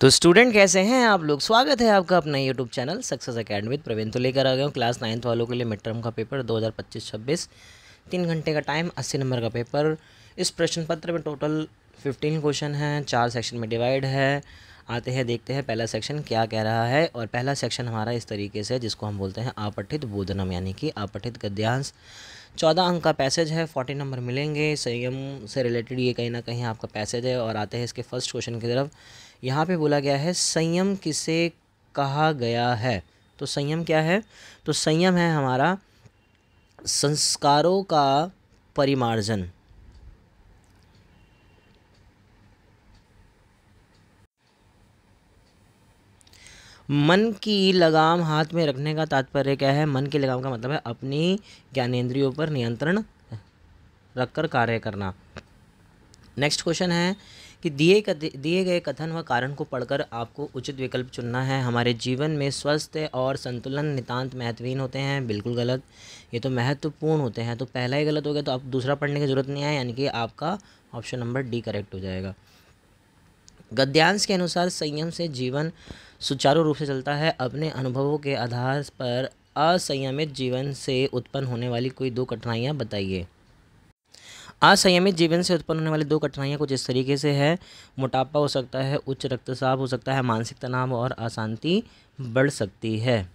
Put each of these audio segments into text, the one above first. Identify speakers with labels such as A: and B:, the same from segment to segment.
A: तो स्टूडेंट कैसे हैं आप लोग। स्वागत है आपका अपना YouTube channel success academy with Praveen. तो लेकर आ गया हूँ क्लास 9th वालों के लिए मिड टर्म का पेपर 2025-26, 3 घंटे का टाइम, 80 नंबर का पेपर। इस प्रश्न पत्र में टोटल 15 क्वेश्चन हैं, 4 सेक्शन में डिवाइड है। आते हैं देखते हैं पहला सेक्शन क्या कह रहा है। और पहला सेक्शन हमारा इस तरीके से, जिसको हम बोलते हैं अपठित बोधनम, यानी कि अपठित गद्यांश। 14 अंक का पैसेज है, 40 नंबर मिलेंगे। संयम से रिलेटेड ये कहीं ना कहीं आपका पैसेज है। और आते हैं इसके फर्स्ट क्वेश्चन की तरफ। यहाँ पे बोला गया है संयम किसे कहा गया है। तो संयम क्या है? तो संयम है हमारा संस्कारों का परिमार्जन। मन की लगाम हाथ में रखने का तात्पर्य क्या है? मन की लगाम का मतलब है अपनी ज्ञानेंद्रियों पर नियंत्रण रखकर कार्य करना। नेक्स्ट क्वेश्चन है कि दिए गए कथन व कारण को पढ़कर आपको उचित विकल्प चुनना है। हमारे जीवन में स्वस्थ और संतुलन नितांत महत्वहीन होते हैं। बिल्कुल गलत। ये तो महत्वपूर्ण होते हैं, तो पहला ही गलत हो गया, तो आप दूसरा पढ़ने की ज़रूरत नहीं है, यानी कि आपका ऑप्शन नंबर डी करेक्ट हो जाएगा। गद्यांश के अनुसार संयम से जीवन सुचारू रूप से चलता है। अपने अनुभवों के आधार पर असंयमित जीवन से उत्पन्न होने वाली कोई 2 कठिनाइयाँ बताइए। असंयमित जीवन से उत्पन्न होने वाली 2 कठिनाइयाँ कुछ इस तरीके से है। मोटापा हो सकता है, उच्च रक्तचाप हो सकता है, मानसिक तनाव और अशांति बढ़ सकती है।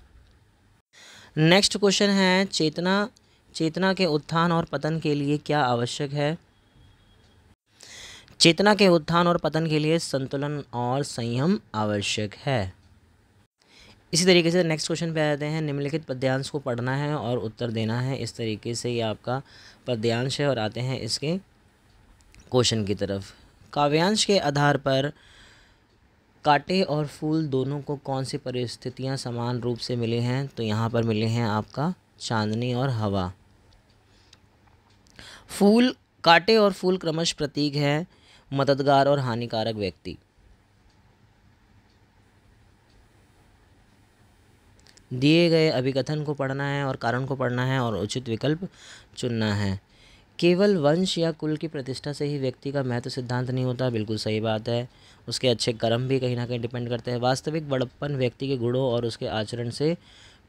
A: नेक्स्ट क्वेश्चन है चेतना के उत्थान और पतन के लिए क्या आवश्यक है। चेतना के उत्थान और पतन के लिए संतुलन और संयम आवश्यक है। इसी तरीके से नेक्स्ट क्वेश्चन पे आ जाते हैं। निम्नलिखित पद्यांश को पढ़ना है और उत्तर देना है। इस तरीके से ये आपका पद्यांश है। और आते हैं इसके क्वेश्चन की तरफ। काव्यांश के आधार पर कांटे और फूल दोनों को कौन सी परिस्थितियां समान रूप से मिली हैं? तो यहाँ पर मिले हैं आपका चांदनी और हवा। फूल, कांटे और फूल क्रमश प्रतीक है मददगार और हानिकारक व्यक्ति। दिए गए अभिकथन को पढ़ना है और कारण को पढ़ना है और उचित विकल्प चुनना है। केवल वंश या कुल की प्रतिष्ठा से ही व्यक्ति का महत्व सिद्धांत नहीं होता। बिल्कुल सही बात है। उसके अच्छे कर्म भी कहीं ना कहीं डिपेंड करते हैं। वास्तविक बड़प्पन व्यक्ति के गुणों और उसके आचरण से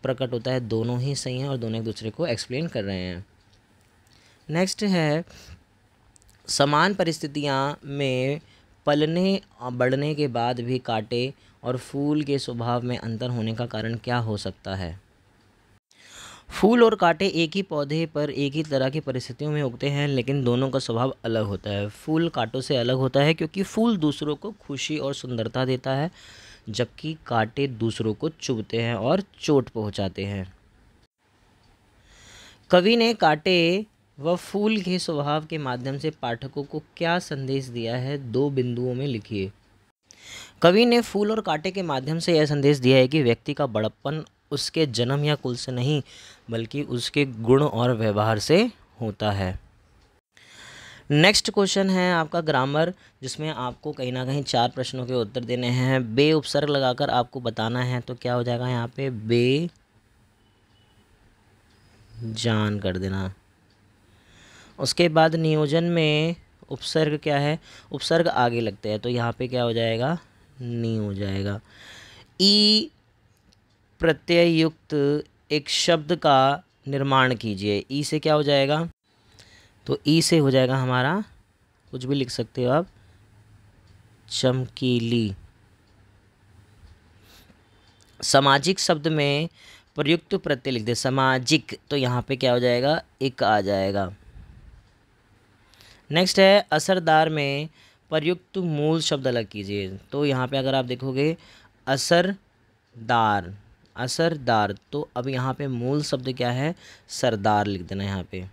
A: प्रकट होता है। दोनों ही सही हैं और दोनों एक दूसरे को एक्सप्लेन कर रहे हैं। नेक्स्ट है समान परिस्थितियाँ में पलने बढ़ने के बाद भी कांटे और फूल के स्वभाव में अंतर होने का कारण क्या हो सकता है। फूल और कांटे एक ही पौधे पर एक ही तरह की परिस्थितियों में उगते हैं, लेकिन दोनों का स्वभाव अलग होता है। फूल कांटों से अलग होता है क्योंकि फूल दूसरों को खुशी और सुंदरता देता है, जबकि कांटे दूसरों को चुभते हैं और चोट पहुंचाते हैं। कवि ने कांटे व फूल के स्वभाव के माध्यम से पाठकों को क्या संदेश दिया है? 2 बिंदुओं में लिखिए। कवि ने फूल और कांटे के माध्यम से यह संदेश दिया है कि व्यक्ति का बड़प्पन उसके जन्म या कुल से नहीं, बल्कि उसके गुण और व्यवहार से होता है। नेक्स्ट क्वेश्चन है आपका ग्रामर, जिसमें आपको कहीं ना कहीं 4 प्रश्नों के उत्तर देने हैं। बे उपसर्ग लगाकर आपको बताना है। तो क्या हो जाएगा यहाँ पे? बे जान कर देना। उसके बाद नियोजन में उपसर्ग क्या है? उपसर्ग आगे लगते हैं, तो यहाँ पे क्या हो जाएगा? नी हो जाएगा। ई प्रत्यय युक्त एक शब्द का निर्माण कीजिए। ई से क्या हो जाएगा? तो ई से हो जाएगा हमारा, कुछ भी लिख सकते हो आप, चमकीली। सामाजिक शब्द में प्रयुक्त प्रत्यय लिख दे, सामाजिक, तो यहाँ पे क्या हो जाएगा? एक आ जाएगा। नेक्स्ट है असरदार में प्रयुक्त मूल शब्द अलग कीजिए। तो यहाँ पे अगर आप देखोगे असरदार, असरदार, तो अब यहाँ पे मूल शब्द क्या है? सरदार लिख देना यहाँ पे।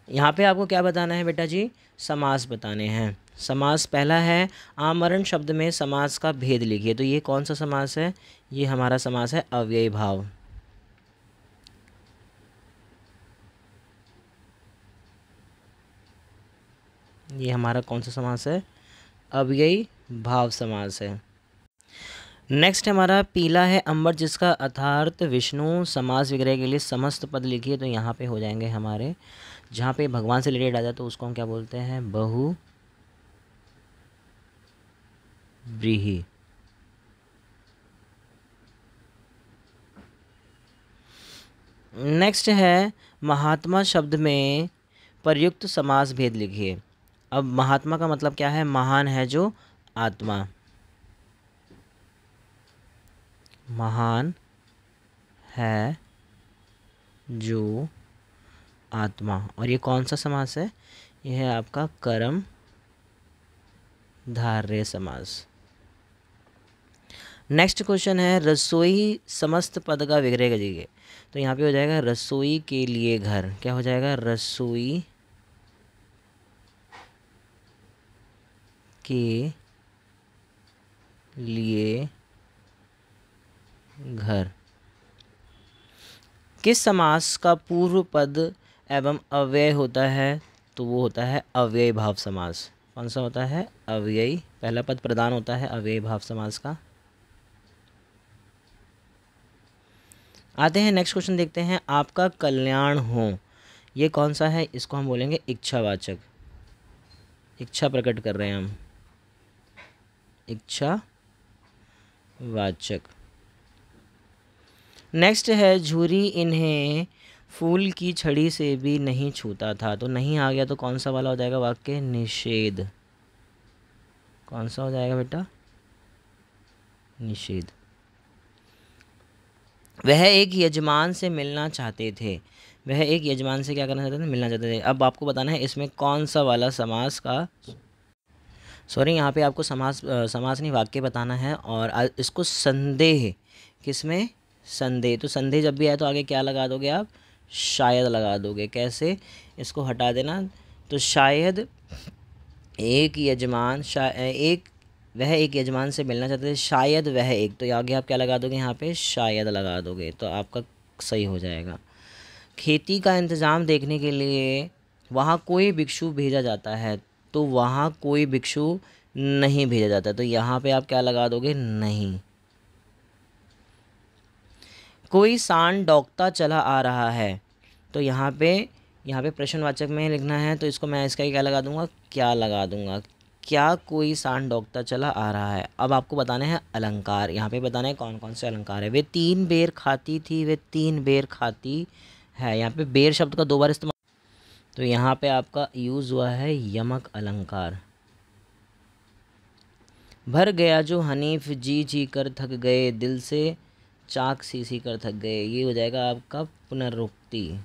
A: यहाँ पे आपको क्या बताना है बेटा जी? समास बताने हैं। समास पहला है आमरण शब्द में समास का भेद लिखिए। तो ये कौन सा समास है? ये हमारा समास है अव्ययी भाव। ये हमारा कौन सा समास है? अव्ययी भाव समास है। नेक्स्ट हमारा पीला है अंबर, जिसका अर्थात विष्णु। समास विग्रह के लिए समस्त पद लिखिए, तो यहाँ पे हो जाएंगे हमारे, जहाँ पे भगवान से रिलेटेड आ जाए तो उसको हम क्या बोलते हैं, बहु व्रीहि। नेक्स्ट है महात्मा शब्द में प्रयुक्त समास भेद लिखिए। अब महात्मा का मतलब क्या है, महान है जो आत्मा, महान है जो आत्मा। और ये कौन सा समास है, यह है आपका कर्म धारय समास। नेक्स्ट क्वेश्चन है रसोई समस्त पद का विग्रह कीजिए। तो यहाँ पे हो जाएगा रसोई के लिए घर, क्या हो जाएगा, रसोई के लिए घर। किस समास का पूर्व पद एवं अव्यय होता है, तो वो होता है अव्यय भाव समास। कौन सा होता है, अव्यय, पहला पद प्रधान होता है अव्यय भाव समास का। आते हैं नेक्स्ट क्वेश्चन देखते हैं, आपका कल्याण हो, ये कौन सा है, इसको हम बोलेंगे इच्छावाचक। इच्छा प्रकट कर रहे हैं हम, इच्छावाचक। नेक्स्ट है झूरी इन्हें फूल की छड़ी से भी नहीं छूता था। तो नहीं आ गया तो कौन सा वाला हो जाएगा वाक्य, निषेध। कौन सा हो जाएगा बेटा, निषेध। वह एक यजमान से मिलना चाहते थे, वह एक यजमान से क्या करना चाहते थे, मिलना चाहते थे। अब आपको बताना है इसमें कौन सा वाला समास का, सॉरी यहाँ पे आपको समास नहीं वाक्य बताना है। और इसको संदेह, किसमें, संदेह। तो संदेह जब भी आए तो आगे क्या लगा दोगे आप, शायद लगा दोगे। कैसे, इसको हटा देना, तो शायद एक यजमान, वह एक यजमान से मिलना चाहते थे, शायद वह एक, तो आगे आप क्या लगा दोगे, यहाँ पे शायद लगा दोगे, तो आपका सही हो जाएगा। खेती का इंतज़ाम देखने के लिए वहाँ कोई भिक्षु भेजा जाता है, तो वहाँ कोई भिक्षु नहीं भेजा जाता, तो यहाँ पे आप क्या लगा दोगे, नहीं। कोई सांड डॉक्ता चला आ रहा है, तो यहाँ पे प्रश्नवाचक में लिखना है, तो इसको मैं इसका ही क्या लगा दूंगा, क्या लगा दूंगा, क्या कोई सांड डॉक्ता चला आ रहा है। अब आपको बताने हैं अलंकार, यहाँ पे बताना है कौन कौन से अलंकार है। वे 3 बेर खाती थी, वे 3 बेर खाती है। यहाँ पे बेर शब्द का 2 बार इस्तेमाल, तो यहाँ पे आपका यूज़ हुआ है यमक अलंकार। भर गया जो हनीफ, जी जी कर थक गए, दिल से चाक सी सी कर थक गए, ये हो जाएगा आपका पुनरुक्ति।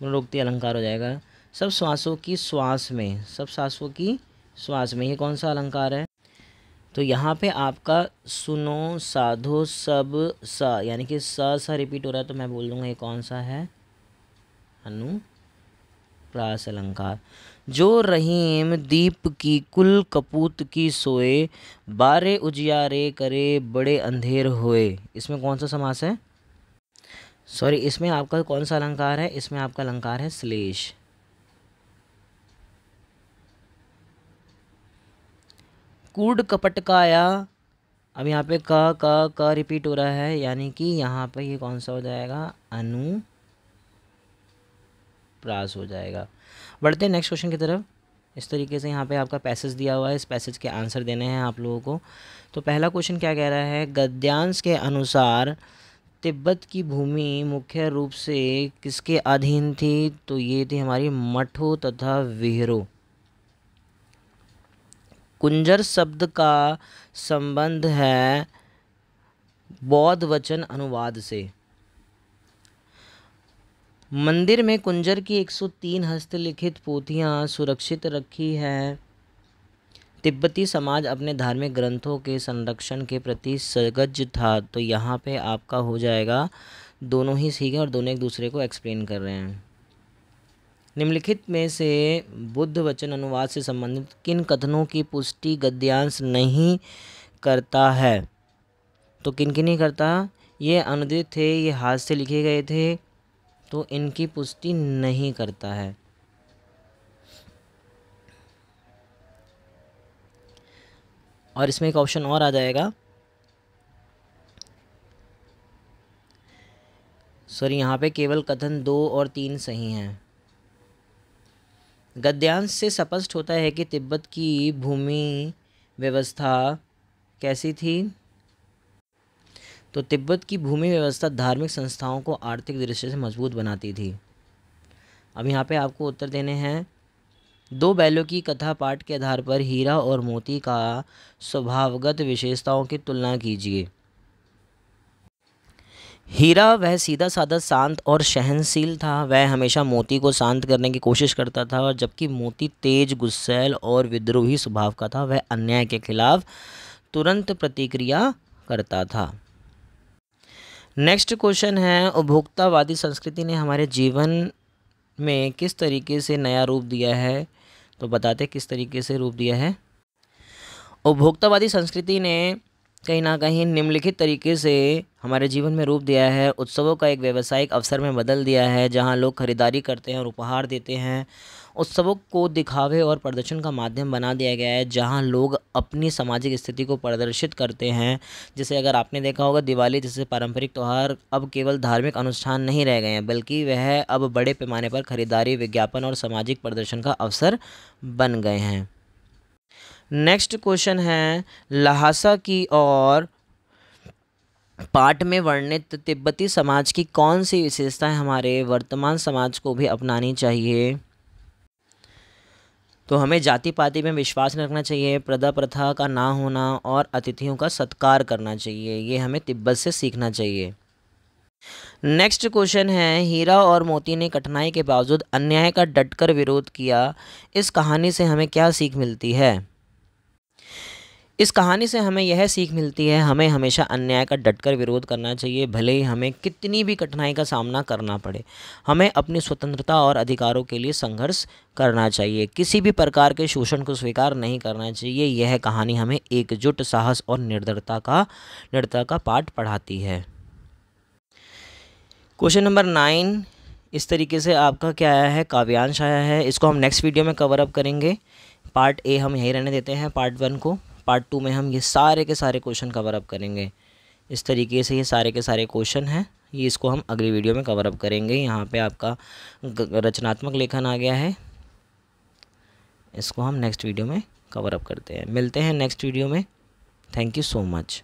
A: पुनरुक्ति अलंकार हो जाएगा। सब श्वासों की श्वास में, सब श्वासों की श्वास में, ये कौन सा अलंकार है, तो यहाँ पे आपका सुनो साधो सब सा, यानी कि सा रिपीट हो रहा है, तो मैं बोल दूंगा ये कौन सा है, अनुप्रास अलंकार। जो रहीम दीप की कुल कपूत की सोए, बारे उजियारे करे बड़े अंधेर होए, इसमें कौन सा समास है, सॉरी इसमें आपका कौन सा अलंकार है, इसमें आपका अलंकार है श्लेष। कूड कपटकाया, अब यहाँ पे क रिपीट हो रहा है, यानी कि यहाँ पे ये कौन सा हो जाएगा, अनुप्रास हो जाएगा। बढ़ते हैं नेक्स्ट क्वेश्चन की तरफ। इस तरीके से यहाँ पे आपका पैसेज दिया हुआ है, इस पैसेज के आंसर देने हैं आप लोगों को। तो पहला क्वेश्चन क्या कह रहा है, गद्यांश के अनुसार तिब्बत की भूमि मुख्य रूप से किसके अधीन थी, तो ये थी हमारी मठों तथा विहारों। कुंजर शब्द का संबंध है बौद्ध वचन अनुवाद से। मंदिर में कुंजर की 103 हस्तलिखित पोथियाँ सुरक्षित रखी है। तिब्बती समाज अपने धार्मिक ग्रंथों के संरक्षण के प्रति सजग था, तो यहाँ पे आपका हो जाएगा, दोनों ही सीखे और दोनों एक दूसरे को एक्सप्लेन कर रहे हैं। निम्नलिखित में से बुद्ध वचन अनुवाद से संबंधित किन कथनों की पुष्टि गद्यांश नहीं करता है, तो किन की नहीं करता, ये अनुदित थे, ये हाथ से लिखे गए थे, तो इनकी पुष्टि नहीं करता है। और इसमें एक ऑप्शन और आ जाएगा, सॉरी यहाँ पे केवल कथन 2 और 3 सही हैं। गद्यांश से स्पष्ट होता है कि तिब्बत की भूमि व्यवस्था कैसी थी। तो तिब्बत की भूमि व्यवस्था धार्मिक संस्थाओं को आर्थिक दृष्टि से मजबूत बनाती थी। अब यहाँ पे आपको उत्तर देने हैं। 2 बैलों की कथा पाठ के आधार पर हीरा और मोती का स्वभावगत विशेषताओं की तुलना कीजिए। हीरा वह सीधा साधा शांत और सहनशील था, वह हमेशा मोती को शांत करने की कोशिश करता था, और जबकि मोती तेज, गुस्सैल और विद्रोही स्वभाव का था, वह अन्याय के खिलाफ तुरंत प्रतिक्रिया करता था। नेक्स्ट क्वेश्चन है, उपभोक्तावादी संस्कृति ने हमारे जीवन में किस तरीके से नया रूप दिया है। तो बताते किस तरीके से रूप दिया है। उपभोक्तावादी संस्कृति ने कहीं ना कहीं निम्नलिखित तरीके से हमारे जीवन में रूप दिया है। उत्सवों का एक व्यावसायिक अवसर में बदल दिया है, जहां लोग खरीदारी करते हैं और उपहार देते हैं। उत्सवों को दिखावे और प्रदर्शन का माध्यम बना दिया गया है, जहां लोग अपनी सामाजिक स्थिति को प्रदर्शित करते हैं। जैसे अगर आपने देखा होगा, दिवाली जैसे पारंपरिक त्यौहार अब केवल धार्मिक अनुष्ठान नहीं रह गए हैं, बल्कि वह अब बड़े पैमाने पर खरीदारी, विज्ञापन और सामाजिक प्रदर्शन का अवसर बन गए हैं। नेक्स्ट क्वेश्चन है, ल्हासा की और पाठ में वर्णित तिब्बती समाज की कौन सी विशेषताएं हमारे वर्तमान समाज को भी अपनानी चाहिए। तो हमें जाति पाति में विश्वास रखना चाहिए, प्रथा प्रथा का ना होना और अतिथियों का सत्कार करना चाहिए। ये हमें तिब्बत से सीखना चाहिए। नेक्स्ट क्वेश्चन है, हीरा और मोती ने कठिनाई के बावजूद अन्याय का डटकर विरोध किया। इस कहानी से हमें क्या सीख मिलती है। इस कहानी से हमें यह सीख मिलती है, हमें हमेशा अन्याय का डटकर विरोध करना चाहिए, भले ही हमें कितनी भी कठिनाई का सामना करना पड़े। हमें अपनी स्वतंत्रता और अधिकारों के लिए संघर्ष करना चाहिए, किसी भी प्रकार के शोषण को स्वीकार नहीं करना चाहिए। यह कहानी हमें एकजुट, साहस और निर्दयता का पाठ पढ़ाती है। क्वेश्चन नंबर 9 इस तरीके से आपका क्या आया है, काव्यांश आया है। इसको हम नेक्स्ट वीडियो में कवर अप करेंगे। पार्ट ए हम यहीं रहने देते हैं, पार्ट 1 को। पार्ट 2 में हम ये सारे के सारे क्वेश्चन कवर अप करेंगे। इस तरीके से ये सारे के सारे क्वेश्चन हैं, ये इसको हम अगली वीडियो में कवर अप करेंगे। यहाँ पे आपका रचनात्मक लेखन आ गया है, इसको हम नेक्स्ट वीडियो में कवर अप करते हैं। मिलते हैं नेक्स्ट वीडियो में। Thank you so much.